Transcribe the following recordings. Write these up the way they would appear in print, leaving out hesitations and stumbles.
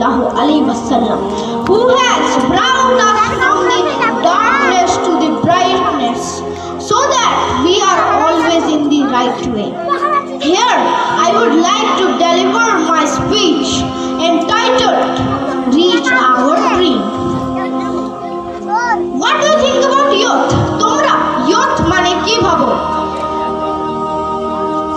sallallahu alaihi wasallam, who has brought us from the darkness to the brightness, so that we are always in the right way. Here, I would like to deliver my speech entitled Reach Our Dream. What do you think about youth? Tomra youth mane ki bhabo?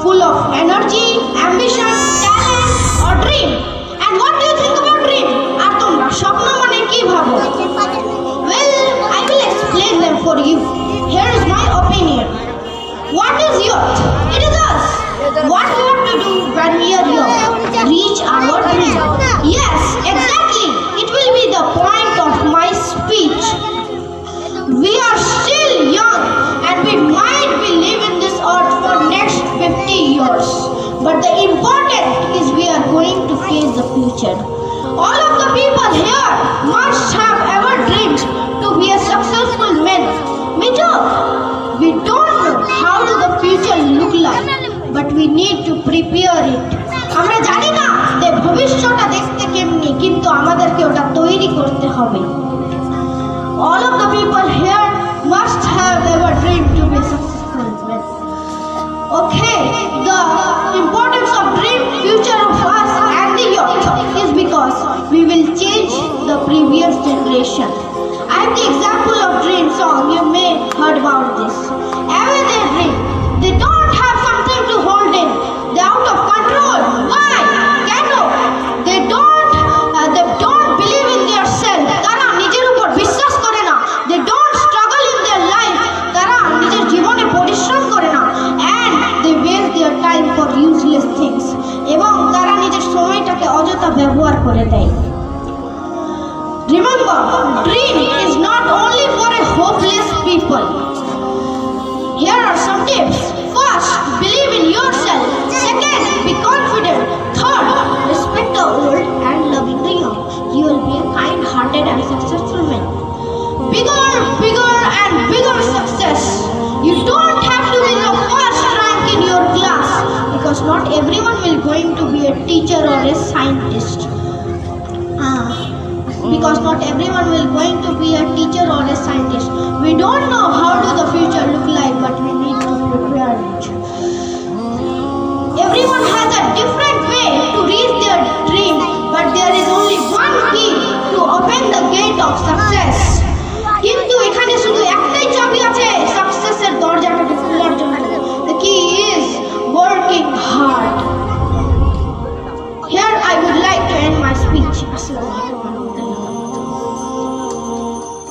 Full of energy, ambition, talent or dream? And what do you think about dream? Ar tomra shopno mane ki bhabo? Well, I will explain them for you. Here is my opinion. What is youth? It is us. What we have to do when we are young? Reach our dream. Yes, exactly. It will be the point of my speech. We are still young and we might be living this earth for next 50 years. But the important is we are going to face the future. All of the people here must have ever dreamed to be a successful man. Me too. We don't know how does the future look like, but we need to prepare it. আমরা জানি না যে ভবিষ্যৎটা দেখতে কেমনি, কিন্তু আমাদেরকে ওটা তৈরি করতে হবে। All of the people here must have ever dreamed to be successful men. Okay, the importance of dream future of us and the youth is because we will change the previous generation. I have the example of dream song. You may heard about this. Ever they dream, they don't have something to hold in. They're out of control. Why? Keto. They don't believe in their self. Tara nijer upor bishwas kore na. They don't struggle in their life. Tara nijer jibone porishrom kore na. And they waste their time for useless things. Ebong tara nijer somoytake অযথা ব্যবহার করে দেয়। Remember, dream is not only for a hopeless people. Here are some tips. First, believe in yourself. Second, be confident. Third, respect the old and loving the young. You will be a kind-hearted and successful man. Bigger and bigger success. You don't have to be the first rank in your class, because not everyone will going to be a teacher or a scientist. We don't know how do the future look like.